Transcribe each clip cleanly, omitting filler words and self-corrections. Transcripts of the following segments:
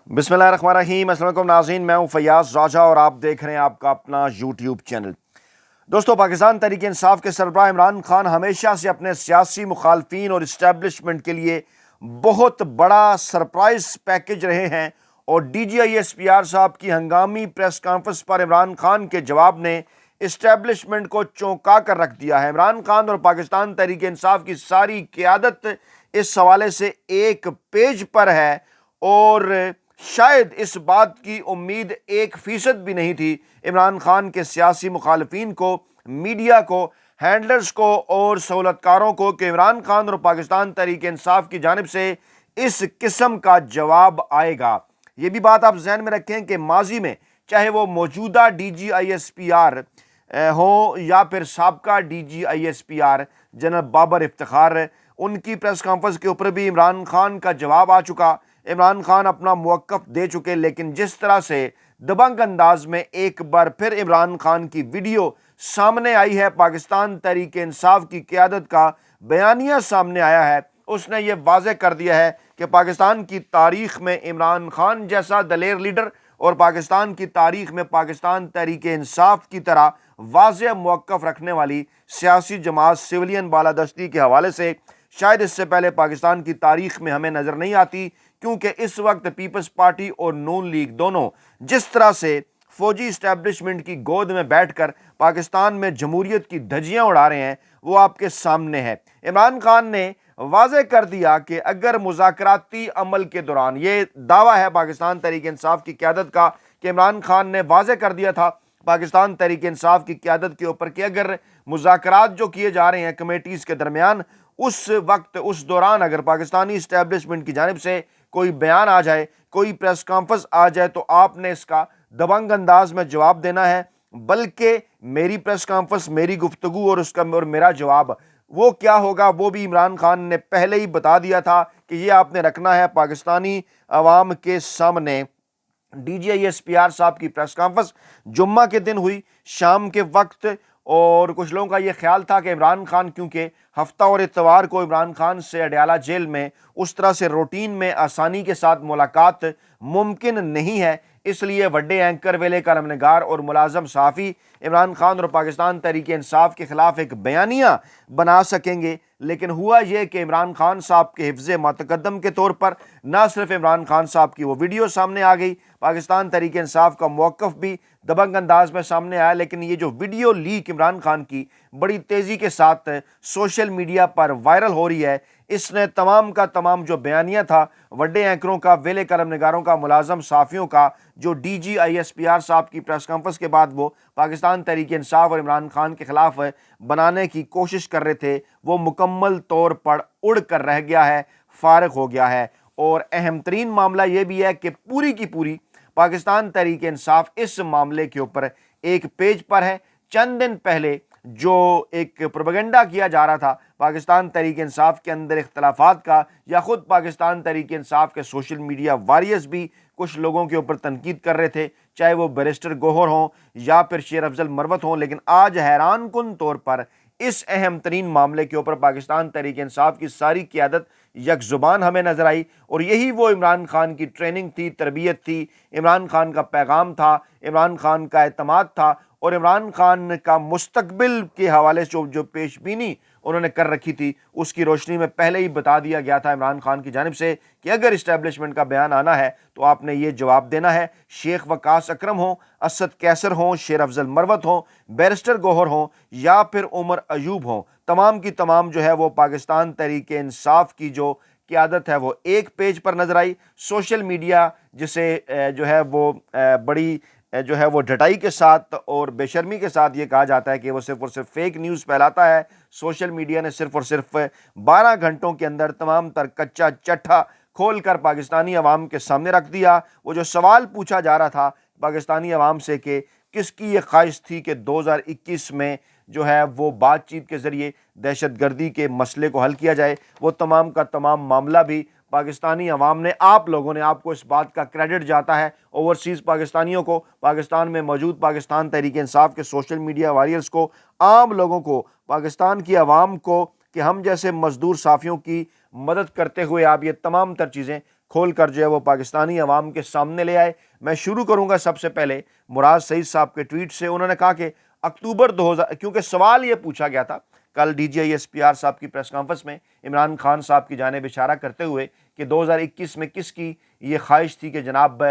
بسم اللہ الرحمن الرحیم۔ السلام علیکم ناظرین، میں ہوں فیاض راجہ اور آپ دیکھ رہے ہیں آپ کا اپنا یوٹیوب چینل۔ دوستو، پاکستان تحریک انصاف کے سربراہ عمران خان ہمیشہ سے اپنے سیاسی مخالفین اور اسٹیبلشمنٹ کے لیے بہت بڑا سرپرائز پیکج رہے ہیں، اور D G I S P R صاحب کی ہنگامی پریس کانفرنس پر عمران خان کے جواب نے اسٹیبلشمنٹ کو چونکا کر رکھ دیا ہے۔ عمران خان اور پاکستان تحریک انصاف کی ساری قیادت اس حوالے سے ایک پیج پر ہے، اور شاید اس بات کی امید 1% بھی نہیں تھی عمران خان کے سیاسی مخالفین کو، میڈیا کو، ہینڈلرز کو اور سہولتکاروں کو کہ عمران خان اور پاکستان تحریک انصاف کی جانب سے اس قسم کا جواب آئے گا۔ یہ بھی بات آپ ذہن میں رکھیں کہ ماضی میں چاہے وہ موجودہ D G I S P R ہوں یا پھر سابقہ D G I S P R general Babar Iftikhar, ان کی پریس کانفرنس کے اوپر بھی عمران خان کا جواب آ چکا۔ عمران خان اپنا موقف دے چکے، لیکن جس طرح سے دبنگ انداز میں ایک بار پھر عمران خان کی ویڈیو سامنے آئی ہے، پاکستان تحریک انصاف کی قیادت کا بیانیہ سامنے آیا ہے، اس نے یہ واضح کر دیا ہے کہ پاکستان کی تاریخ میں عمران خان جیسا دلیر لیڈر اور پاکستان کی تاریخ میں پاکستان تحریک انصاف کی طرح واضح موقف رکھنے والی سیاسی جماعت سویلین بالادستی کے حوالے سے شاید اس سے پہلے پاکستان کی تاریخ میں ہمیں نظر نہیں آتی، کیونکہ اس وقت پیپلز پارٹی اور نون لیگ دونوں جس طرح سے فوجی اسٹیبلشمنٹ کی گود میں بیٹھ کر پاکستان میں جمہوریت کی دھجیاں اڑا رہے ہیں، وہ آپ کے سامنے ہے۔ عمران خان نے واضح کر دیا کہ اگر مذاکراتی عمل کے دوران، یہ دعویٰ ہے پاکستان تحریک انصاف کی قیادت کا کہ عمران خان نے واضح کر دیا تھا پاکستان تحریک انصاف کی قیادت کے اوپر کہ اگر مذاکرات جو کیے جا رہے ہیں کمیٹیز کے درمیان، اس وقت اس دوران اگر پاکستانی اسٹیبلشمنٹ کی جانب سے کوئی بیان آ جائے، کوئی پریس کانفرنس آ جائے، تو آپ نے اس کا دبنگ انداز میں جواب دینا ہے، بلکہ میری پریس کانفرنس، میری گفتگو اور میرا جواب وہ کیا ہوگا وہ بھی عمران خان نے پہلے ہی بتا دیا تھا کہ یہ آپ نے رکھنا ہے پاکستانی عوام کے سامنے۔ D G I S P R صاحب کی پریس کانفرنس جمعہ کے دن ہوئی شام کے وقت، اور کچھ لوگوں کا یہ خیال تھا کہ عمران خان، کیونکہ ہفتہ اور اتوار کو عمران خان سے اڈیالہ جیل میں اس طرح سے روٹین میں آسانی کے ساتھ ملاقات ممکن نہیں ہے، اس لیے وڈے اینکر، ویلے کالم نگار اور ملازم صحافی عمران خان اور پاکستان تحریک انصاف کے خلاف ایک بیانیہ بنا سکیں گے۔ لیکن ہوا یہ کہ عمران خان صاحب کے حفظ متقدم کے طور پر نہ صرف عمران خان صاحب کی وہ ویڈیو سامنے آ گئی، پاکستان تحریک انصاف کا موقف بھی دبنگ انداز میں سامنے آیا، لیکن یہ جو ویڈیو لیک عمران خان کی بڑی تیزی کے ساتھ سوشل میڈیا پر وائرل ہو رہی ہے، اس نے تمام کا تمام جو بیانیہ تھا وڈے اینکروں کا، ویلے قلم نگاروں کا، ملازم صحافیوں کا، جو D G I S P R صاحب کی پریس کانفرنس کے بعد وہ پاکستان تحریک انصاف اور عمران خان کے خلاف بنانے کی کوشش کر رہے تھے، وہ مکمل طور پر اڑ کر رہ گیا ہے، فارغ ہو گیا ہے۔ اور اہم ترین معاملہ یہ بھی ہے کہ پوری کی پوری پاکستان تحریک انصاف اس معاملے کے اوپر ایک پیج پر ہے۔ چند دن پہلے جو ایک پروپیگنڈا کیا جا رہا تھا پاکستان تحریک انصاف کے اندر اختلافات کا، یا خود پاکستان تحریک انصاف کے سوشل میڈیا واریئرز بھی کچھ لوگوں کے اوپر تنقید کر رہے تھے، چاہے وہ بیرسٹر گوہر ہوں یا پھر شیر افضل مروت ہوں، لیکن آج حیران کن طور پر اس اہم ترین معاملے کے اوپر پاکستان تحریک انصاف کی ساری قیادت یک زبان ہمیں نظر آئی، اور یہی وہ عمران خان کی ٹریننگ تھی، تربیت تھی، عمران خان کا پیغام تھا، عمران خان کا اعتماد تھا، اور عمران خان کا مستقبل کے حوالے سے جو پیش بینی انہوں نے کر رکھی تھی، اس کی روشنی میں پہلے ہی بتا دیا گیا تھا عمران خان کی جانب سے کہ اگر اسٹیبلشمنٹ کا بیان آنا ہے تو آپ نے یہ جواب دینا ہے۔ شیخ وقاص اکرم ہوں، اسد کیسر ہوں، شیر افضل مروت ہوں، بیرسٹر گوہر ہوں یا پھر عمر ایوب ہوں، تمام کی تمام جو ہے وہ پاکستان تحریک انصاف کی جو قیادت ہے وہ ایک پیج پر نظر آئی۔ سوشل میڈیا جسے جو ہے وہ بڑی جو ہے وہ ڈٹائی کے ساتھ اور بے شرمی کے ساتھ یہ کہا جاتا ہے کہ وہ صرف اور صرف فیک نیوز پھیلاتا ہے، سوشل میڈیا نے صرف اور صرف 12 گھنٹوں کے اندر تمام تر کچا چٹھا کھول کر پاکستانی عوام کے سامنے رکھ دیا۔ وہ جو سوال پوچھا جا رہا تھا پاکستانی عوام سے کہ کس کی یہ خواہش تھی کہ 2021 میں جو ہے وہ بات چیت کے ذریعے دہشت گردی کے مسئلے کو حل کیا جائے، وہ تمام کا تمام معاملہ بھی پاکستانی عوام نے، آپ لوگوں نے، آپ کو اس بات کا کریڈٹ جاتا ہے، اوورسیز پاکستانیوں کو، پاکستان میں موجود پاکستان تحریک انصاف کے سوشل میڈیا واریئرز کو، عام لوگوں کو، پاکستان کی عوام کو، کہ ہم جیسے مزدور صحافیوں کی مدد کرتے ہوئے آپ یہ تمام تر چیزیں کھول کر جو ہے وہ پاکستانی عوام کے سامنے لے آئے۔ میں شروع کروں گا سب سے پہلے مراد سعید صاحب کے ٹویٹ سے۔ انہوں نے کہا کہ اکتوبر 2000، کیونکہ سوال یہ پوچھا گیا تھا کل D G I S P R صاحب کی پریس کانفرنس میں عمران خان صاحب کی جانب اشارہ کرتے ہوئے کہ 2021 میں کس کی یہ خواہش تھی کہ جناب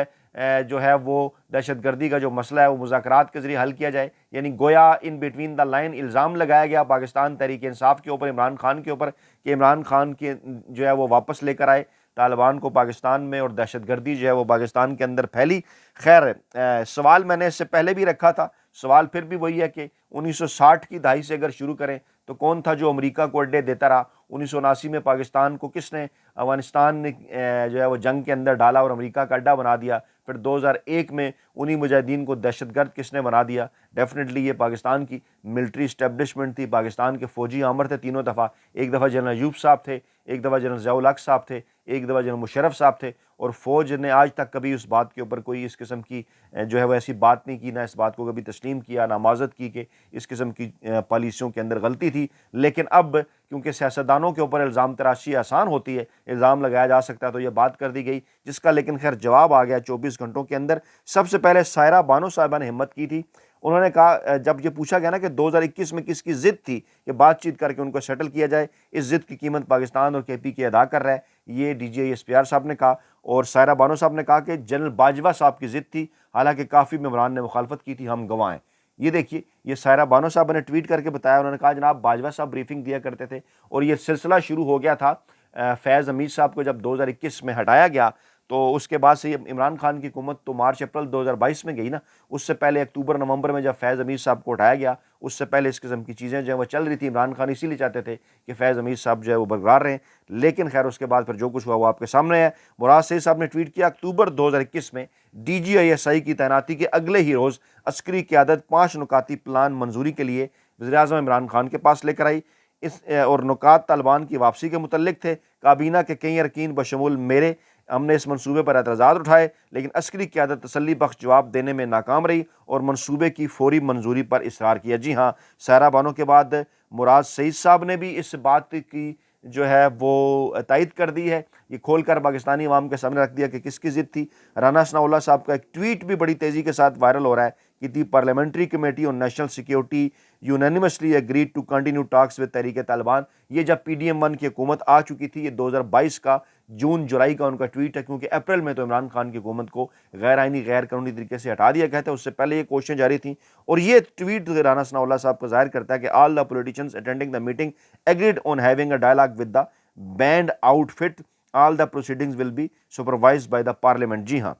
جو ہے وہ دہشت گردی کا جو مسئلہ ہے وہ مذاکرات کے ذریعے حل کیا جائے، یعنی گویا ان بٹوین دا لائن الزام لگایا گیا پاکستان تحریک انصاف کے اوپر، عمران خان کے اوپر، کہ عمران خان کے جو ہے وہ واپس لے کر آئے طالبان کو پاکستان میں، اور دہشت گردی جو ہے وہ پاکستان کے اندر پھیلی۔ خیر سوال میں نے اس سے پہلے بھی رکھا تھا، سوال پھر بھی وہی ہے کہ 1960 کی دہائی سے اگر شروع کریں تو کون تھا جو امریکہ کو اڈے دیتا رہا؟ 1979 میں پاکستان کو کس نے، افغانستان نے جو ہے وہ جنگ کے اندر ڈالا اور امریکہ کا اڈا بنا دیا؟ پھر 2001 میں انہی مجاہدین کو دہشت گرد کس نے بنا دیا؟ ڈیفینیٹلی یہ پاکستان کی ملٹری اسٹیبلشمنٹ تھی، پاکستان کے فوجی آمر تھے تینوں دفعہ، ایک دفعہ جنرل ایوب صاحب تھے، ایک دفعہ جنرل ضیاء الحق صاحب تھے، ایک دفعہ جنرل مشرف صاحب تھے، اور فوج نے آج تک کبھی اس بات کے اوپر کوئی اس قسم کی جو ہے وہ ایسی بات نہیں کی، نہ اس بات کو کبھی تسلیم کیا، نہ معذرت کی کہ اس قسم کی پالیسیوں کے اندر غلطی تھی۔ لیکن اب کیونکہ سیاستدانوں کے اوپر الزام تراشی آسان ہوتی ہے، الزام لگایا جا سکتا ہے، تو یہ بات کر دی گئی جس کا لیکن خیر جواب آ گیا 24 گھنٹوں کے اندر۔ سب سے پہلے سائرہ بانو صاحبہ نے ہمت کی تھی، انہوں نے کہا جب یہ پوچھا گیا نا کہ 2021 میں کس کی ضد تھی کہ بات چیت کر کے ان کو سیٹل کیا جائے، اس ضد کی قیمت پاکستان اور کے پی کے ادا کر رہا ہے، یہ D G I S P R صاحب نے کہا۔ اور سائرہ بانو صاحب نے کہا کہ جنرل باجوہ صاحب کی ضد تھی، حالانکہ کافی ممبران نے مخالفت کی تھی، ہم گواہ ہیں۔ یہ دیکھیے یہ سائرہ بانو صاحب نے ٹویٹ کر کے بتایا، انہوں نے کہا جناب باجوہ صاحب بریفنگ دیا کرتے تھے، اور یہ سلسلہ شروع ہو گیا تھا فیض حمید صاحب کو جب 2021 میں ہٹایا گیا، تو اس کے بعد سے عمران خان کی حکومت تو مارچ اپریل 2022 میں گئی نا، اس سے پہلے اکتوبر نومبر میں جب فیض حمید صاحب کو ہٹایا گیا، اس سے پہلے اس قسم کی چیزیں جو ہیں وہ چل رہی تھی۔ عمران خان اسی لیے چاہتے تھے کہ فیض حمید صاحب جو ہے وہ برقرار رہیں، لیکن خیر اس کے بعد پھر جو کچھ ہوا وہ آپ کے سامنے ہے۔ مراد سعید صاحب نے ٹویٹ کیا اکتوبر 2021 میں D G I S I کی تعیناتی کے اگلے ہی روز عسکری قیادت 5 نکاتی پلان منظوری کے لیے وزیراعظم عمران خان کے پاس لے کر آئی، اور نکات طالبان کی واپسی کے متعلق تھے۔ کابینہ کے کئی ارکین بشمول میرے، ہم نے اس منصوبے پر اعتراضات اٹھائے، لیکن عسکری قیادت تسلی بخش جواب دینے میں ناکام رہی اور منصوبے کی فوری منظوری پر اصرار کیا۔ جی ہاں، سائرہ بانو کے بعد مراد سعید صاحب نے بھی اس بات کی جو ہے وہ تائید کر دی ہے، یہ کھول کر پاکستانی عوام کے سامنے رکھ دیا کہ کس کی ضد تھی۔ رانا ثناء اللہ صاحب کا ایک ٹویٹ بھی بڑی تیزی کے ساتھ وائرل ہو رہا ہے کہ the parliamentary committee on national security unanimously agreed to continue talks with Tehreek Taliban. یہ جب پی ڈی ایم 1 کی حکومت آ چکی تھی، یہ 2022 کا جون جولائی کا ان کا ٹویٹ ہے، کیونکہ اپریل میں تو عمران خان کی حکومت کو غیر آئینی غیر قانونی طریقے سے ہٹا دیا گیا تھا، اس سے پہلے یہ کوششیں جاری تھیں۔ اور یہ ٹویٹ رانا ثناء اللہ صاحب کو ظاہر کرتا ہے کہ all the politicians attending the meeting agreed on having a dialogue with the banned آؤٹ فٹ، all the proceedings will be supervised by the parliament. جی ہاں،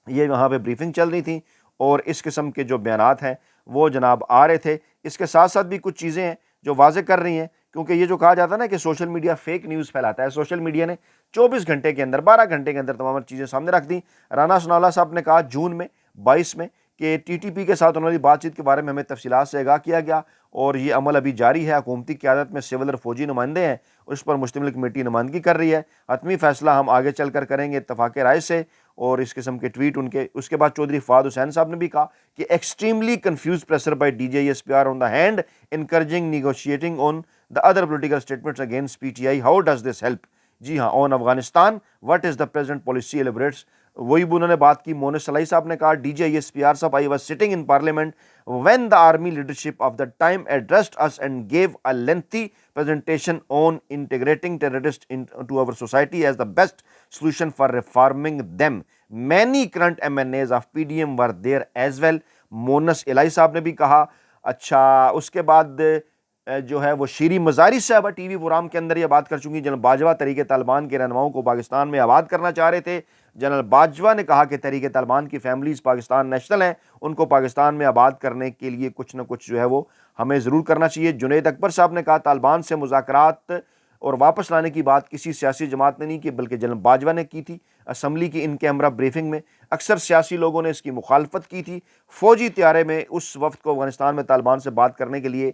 یہ وہاں پہ بریفنگ چل رہی تھی اور اس قسم کے جو بیانات ہیں وہ جناب آ رہے تھے۔ اس کے ساتھ ساتھ بھی کچھ چیزیں ہیں جو واضح کر رہی ہیں، کیونکہ یہ جو کہا جاتا ہے نا کہ سوشل میڈیا فیک نیوز پھیلاتا ہے، سوشل میڈیا نے 24 گھنٹے کے اندر 12 گھنٹے کے اندر تمام چیزیں سامنے رکھ دیں۔ رانا ثناء اللہ صاحب نے کہا جون میں 22 میں کہ ٹی ٹی پی کے ساتھ انہوں نے بات چیت کے بارے میں ہمیں تفصیلات سے آگاہ کیا گیا اور یہ عمل ابھی جاری ہے، حکومتی قیادت میں سول اور فوجی نمائندے ہیں، اس پر مشتمل کمیٹی نمائندگی کر رہی ہے، حتمی فیصلہ ہم آگے چل کر کریں گے اتفاق رائے سے۔ اور اس قسم کے ٹویٹ ان کے اس کے بعد چودھری فہد حسین صاحب نے بھی کہا کہ extremely confuse pressure by D J S P R on the hand encouraging negotiating on the other political statements against P T I, how does this help? جی ہاں، on Afghanistan what is the present policy elaborates, وہی بھی انہوں نے بات کی۔ مونس صلاحی صاحب نے کہا D J S P R صاحب I was sitting in parliament when the army leadership of the time addressed us and gave a lengthy presentation on integrating terrorists into our society as the best solution for reforming them. Many current MNAs of PDM were there as well. مونس الہی صاحب نے بھی کہا۔ اچھا اس کے بعد جو ہے وہ شیریں مزاری صاحبہ ٹی وی پروگرام کے اندر یہ بات کر چکی، جنرل باجوہ تحریک طالبان کے رہنماؤں کو پاکستان میں آباد کرنا چاہ رہے تھے۔ جنرل باجوہ نے کہا کہ تحریک طالبان کی فیملیز پاکستان نیشنل ہیں، ان کو پاکستان میں آباد کرنے کے لیے کچھ نہ کچھ جو ہے وہ ہمیں ضرور کرنا چاہیے۔ جنید اکبر صاحب نے کہا طالبان سے مذاکرات اور واپس لانے کی بات کسی سیاسی جماعت نے نہیں کی بلکہ جنرل باجوہ نے کی تھی۔ اسمبلی کی ان کیمرہ بریفنگ میں اکثر سیاسی لوگوں نے اس کی مخالفت کی تھی۔ فوجی طیارے میں اس وفد کو افغانستان میں طالبان سے بات کرنے کے لیے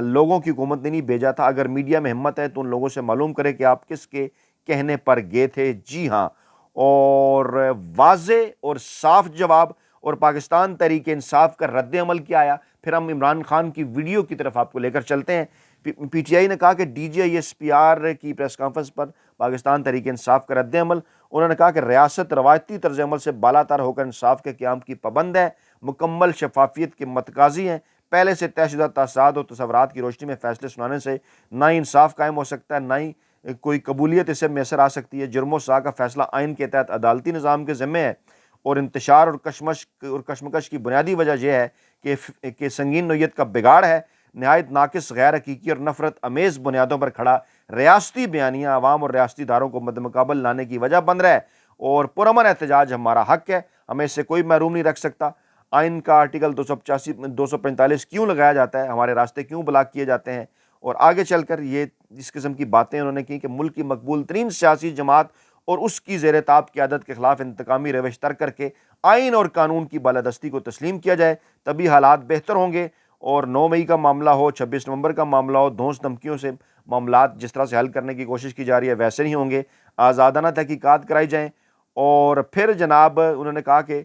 لوگوں کی حکومت نے نہیں بھیجا تھا۔ اگر میڈیا میں ہمت ہے تو ان لوگوں سے معلوم کرے کہ آپ کس کے کہنے پر گئے تھے۔ جی ہاں، اور واضح اور صاف جواب اور پاکستان تحریک انصاف کا رد عمل کیا آیا۔ پھر ہم عمران خان کی ویڈیو کی طرف آپ کو لے کر چلتے ہیں۔ پی ٹی آئی نے کہا کہ D G I S P R کی پریس کانفرنس پر پاکستان تحریک انصاف کا رد عمل، انہوں نے کہا کہ ریاست روایتی طرز عمل سے بالاتر ہو کر انصاف کے قیام کی پابند ہے، مکمل شفافیت کے متقاضی ہیں، پہلے سے طے شدہ تاثرات اور تصورات کی روشنی میں فیصلے سنانے سے نہ ہی انصاف قائم ہو سکتا ہے، نہ ہی کوئی قبولیت اسے میسر آ سکتی ہے۔ جرم و سزا کا فیصلہ آئین کے تحت عدالتی نظام کے ذمے ہے، اور انتشار اور کشمکش کی بنیادی وجہ یہ ہے کہ سنگین نوعیت کا بگاڑ ہے، نہایت ناقص، غیر حقیقی اور نفرت امیز بنیادوں پر کھڑا ریاستی بیانیہ عوام اور ریاستی اداروں کو مد مقابل لانے کی وجہ بن رہا ہے، اور پرامن احتجاج ہمارا حق ہے، ہمیں اس سے کوئی محروم نہیں رکھ سکتا۔ آئین کا آرٹیکل 245 کیوں لگایا جاتا ہے، ہمارے راستے کیوں بلاک کیے جاتے ہیں، اور آگے چل کر یہ اس قسم کی باتیں انہوں نے کی کہ ملک کی مقبول ترین سیاسی جماعت اور اس کی زیر تاب قیادت کے خلاف انتقامی روش ترک کر کے آئین اور قانون کی بالادستی کو تسلیم کیا جائے، تبھی حالات بہتر ہوں گے، اور 9 مئی کا معاملہ ہو، 26 نومبر کا معاملہ ہو، دھونس دھمکیوں سے معاملات جس طرح سے حل کرنے کی کوشش کی جا رہی ہے ویسے نہیں ہوں گے، آزادانہ تحقیقات کرائی جائیں، اور پھر جناب انہوں نے کہا کہ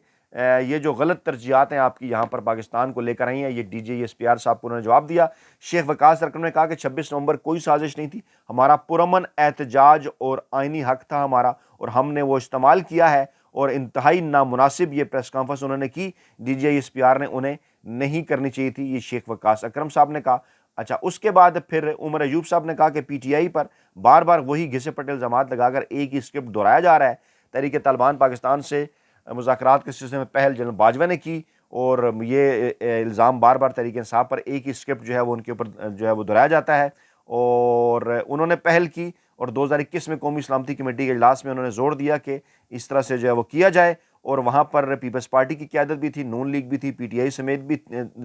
یہ جو غلط ترجیحات ہیں آپ کی یہاں پر پاکستان کو لے کر آئی ہیں، یہ D G S P R صاحب کو انہوں نے جواب دیا۔ شیخ وقاص سرکم نے کہا کہ 26 نومبر کوئی سازش نہیں تھی، ہمارا پرامن احتجاج اور آئینی حق تھا ہمارا، اور ہم نے وہ استعمال کیا ہے، اور انتہائی نامناسب یہ پریس کانفرنس انہوں نے کی، D G S P R نے انہیں نہیں کرنی چاہیے تھی، یہ شیخ وقاص اکرم صاحب نے کہا۔ اچھا، اس کے بعد پھر عمر ایوب صاحب نے کہا کہ پی ٹی آئی پر بار بار وہی گھسے پٹے الزامات لگا کر ایک ہی اسکرپٹ دہرایا جا رہا ہے۔ تحریک طالبان پاکستان سے مذاکرات کے سلسلے میں پہل جنرل باجوہ نے کی، اور یہ الزام بار بار تحریک انصاف پر ایک ہی اسکرپٹ جو ہے وہ ان کے اوپر جو ہے وہ دہرایا جاتا ہے، اور انہوں نے پہل کی، اور 2021 میں قومی سلامتی کمیٹی کے اجلاس میں انہوں نے زور دیا کہ اس طرح سے جو ہے وہ کیا جائے، اور وہاں پر پیپلز پارٹی کی قیادت بھی تھی، نون لیگ بھی تھی، پی ٹی آئی سمیت بھی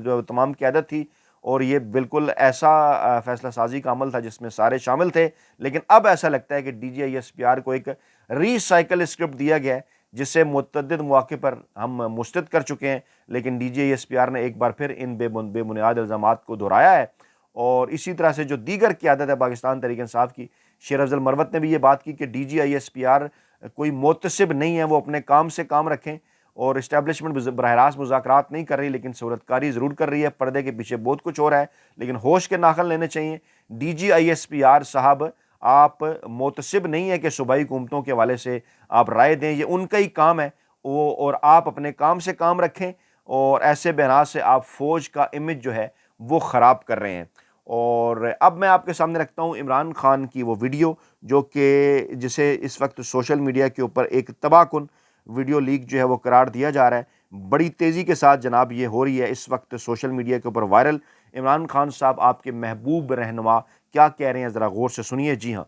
جو تمام قیادت تھی، اور یہ بالکل ایسا فیصلہ سازی کا عمل تھا جس میں سارے شامل تھے۔ لیکن اب ایسا لگتا ہے کہ D G I S P R کو ایک ری سائیکل اسکرپٹ دیا گیا ہے جسے متعدد مواقع پر ہم مسترد کر چکے ہیں، لیکن D G S P R نے ایک بار پھر ان بے بنیاد الزامات کو دہرایا ہے، اور اسی طرح سے جو دیگر قیادت ہے پاکستان تحریک انصاف کی، شیر افضل مروت نے بھی یہ بات کی کہ D G I S P R کوئی محتسب نہیں ہے، وہ اپنے کام سے کام رکھیں، اور اسٹیبلشمنٹ براہ راست مذاکرات نہیں کر رہی لیکن صورت کاری ضرور کر رہی ہے، پردے کے پیچھے بہت کچھ ہو رہا ہے، لیکن ہوش کے ناخن لینے چاہیے۔ D G I S P R صاحب، آپ محتسب نہیں ہے کہ صوبائی حکومتوں کے حوالے سے آپ رائے دیں، یہ ان کا ہی کام ہے، اور آپ اپنے کام سے کام رکھیں، اور ایسے بیانات سے آپ فوج کا امیج جو ہے وہ خراب کر رہے ہیں۔ اور اب میں آپ کے سامنے رکھتا ہوں عمران خان کی وہ ویڈیو جو کہ جسے اس وقت سوشل میڈیا کے اوپر ایک تباہ کن ویڈیو لیک جو ہے وہ قرار دیا جا رہا ہے، بڑی تیزی کے ساتھ جناب یہ ہو رہی ہے اس وقت سوشل میڈیا کے اوپر وائرل۔ عمران خان صاحب آپ کے محبوب رہنما کیا کہہ رہے ہیں، ذرا غور سے سنیے۔ جی ہاں،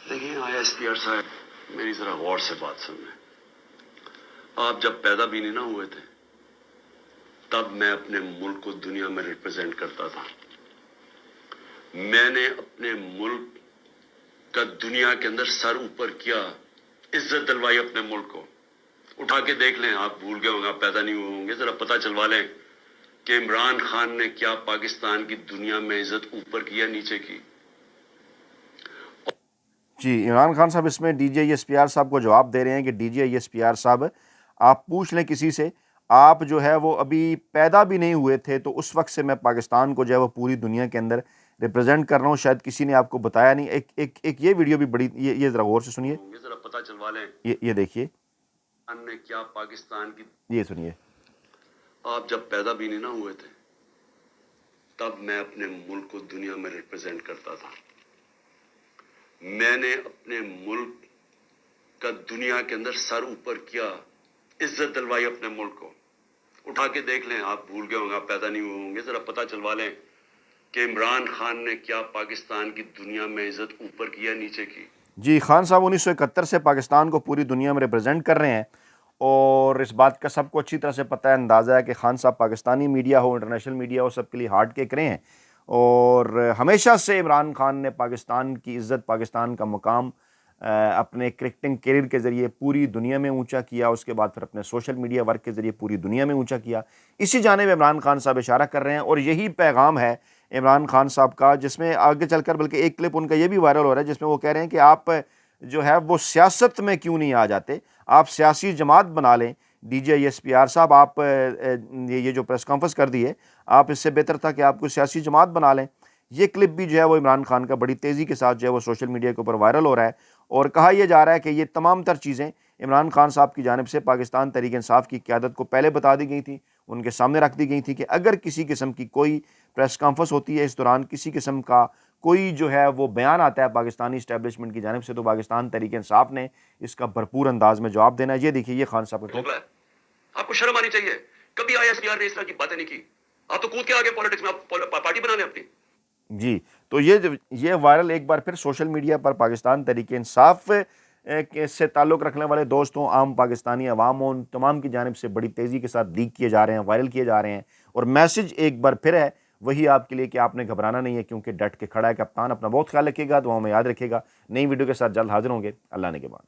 دیکھیں آئی ایس پی آر صاحب، میری ذرا غور سے بات سنیں۔ آپ جب پیدا بھی نہیں نہ ہوئے تھے تب میں اپنے ملک کو دنیا میں ریپرزینٹ کرتا تھا۔ میں نے اپنے ملک کا دنیا کے اندر سر اوپر کیا، عزت دلوائی اپنے ملک کو۔ اٹھا کے دیکھ لیں، آپ بھول گئے ہوں گے، آپ پیدا نہیں ہوئے ہوں گے، ذرا پتہ چلوا لیں کہ عمران خان نے کیا پاکستان کی دنیا میں عزت اوپر کی یا نیچے کی۔ جی عمران خان صاحب اس میں D G I S P R صاحب کو جواب دے رہے ہیں کہ D G I S P R صاحب، آپ پوچھ لیں کسی سے، آپ جو ہے وہ ابھی پیدا بھی نہیں ہوئے تھے تو اس وقت سے میں پاکستان کو جو ہے وہ پوری دنیا کے اندر ریپرزینٹ کر رہا ہوں، شاید کسی نے آپ کو بتایا نہیں۔ ایک یہ ویڈیو بھی بڑی، یہ ذرا غور سے سنیے، ذرا پتہ چلوا لیں یہ دیکھیے، ہم نے کیا پاکستان کی، یہ سنیے۔ آپ جب پیدا بھی نہیں نہ ہوئے تھے تب میں اپنے ملک کو دنیا میں ریپرزینٹ کرتا تھا۔ میں نے اپنے ملک کا دنیا کے اندر سر اوپر کیا، عزت دلوائی اپنے ملک کو۔ اٹھا کے دیکھ لیں، آپ بھول گئے ہوں گے، آپ پیدا نہیں ہوئے ہوں گے، ذرا پتہ چلوا لیں کہ عمران خان نے کیا پاکستان کی دنیا میں عزت اوپر کی یا نیچے کی۔ جی خان صاحب 1971 سے پاکستان کو پوری دنیا میں ریپرزینٹ کر رہے ہیں، اور اس بات کا سب کو اچھی طرح سے پتہ ہے، اندازہ ہے کہ خان صاحب پاکستانی میڈیا ہو، انٹرنیشنل میڈیا ہو، سب کے لیے ہارٹ کے کرے ہیں، اور ہمیشہ سے عمران خان نے پاکستان کی عزت، پاکستان کا مقام اپنے کرکٹنگ کیریئر کے ذریعے پوری دنیا میں اونچا کیا، اس کے بعد پھر اپنے سوشل میڈیا ورک کے ذریعے پوری دنیا میں اونچا کیا۔ اسی جانب عمران خان صاحب اشارہ کر رہے ہیں، اور یہی پیغام ہے عمران خان صاحب کا، جس میں آگے چل کر بلکہ ایک کلپ ان کا یہ بھی وائرل ہو رہا ہے جس میں وہ کہہ رہے ہیں کہ آپ جو ہے وہ سیاست میں کیوں نہیں آ جاتے، آپ سیاسی جماعت بنا لیں۔ D G I S P R صاحب، آپ یہ جو پریس کانفرنس کر دی ہے، آپ اس سے بہتر تھا کہ آپ کوئی سیاسی جماعت بنا لیں۔ یہ کلپ بھی جو ہے وہ عمران خان کا بڑی تیزی کے ساتھ جو ہے وہ سوشل میڈیا کے اوپر وائرل ہو رہا ہے، اور کہا یہ جا رہا ہے کہ یہ تمام تر چیزیں عمران خان صاحب کی جانب سے پاکستان تحریک انصاف کی قیادت کو پہلے بتا دی گئی تھی، ان کے سامنے رکھ دی گئی تھی کہ اگر کسی قسم کی کوئی پریس کانفرنس ہوتی ہے، اس دوران کسی قسم کا کوئی جو ہے وہ بیان آتا ہے پاکستانی اسٹیبلشمنٹ کی جانب سے، تو پاکستان تحریک انصاف نے اس کا بھرپور انداز میں جواب دینا ہے۔ یہ دیکھیے یہ خان صاحب کا کلپ۔ آپ کو شرم آنی چاہیے، کبھی آئی ایس پی آر نے اس طرح کی باتیں نہیں کی، آپ تو کود کے آگے پالیٹکس میں آپ پارٹی بنا لیں اپنی۔ جی تو یہ وائرل ایک بار پھر سوشل میڈیا پر پاکستان تحریک انصاف سے تعلق رکھنے والے دوستوں، عام پاکستانی عوام، ان تمام کی جانب سے بڑی تیزی کے ساتھ لیک کیے جا رہے ہیں، وائرل کیے جا رہے ہیں، اور میسج ایک بار پھر ہے وہی آپ کے لیے کہ آپ نے گھبرانا نہیں ہے، کیونکہ ڈٹ کے کھڑا ہے کپتان۔ اپنا بہت خیال رکھیے گا، دعاؤں میں یاد رکھیے گا۔ نئی ویڈیو کے ساتھ جلد حاضر ہوں گے، اللہ نے کے بعد۔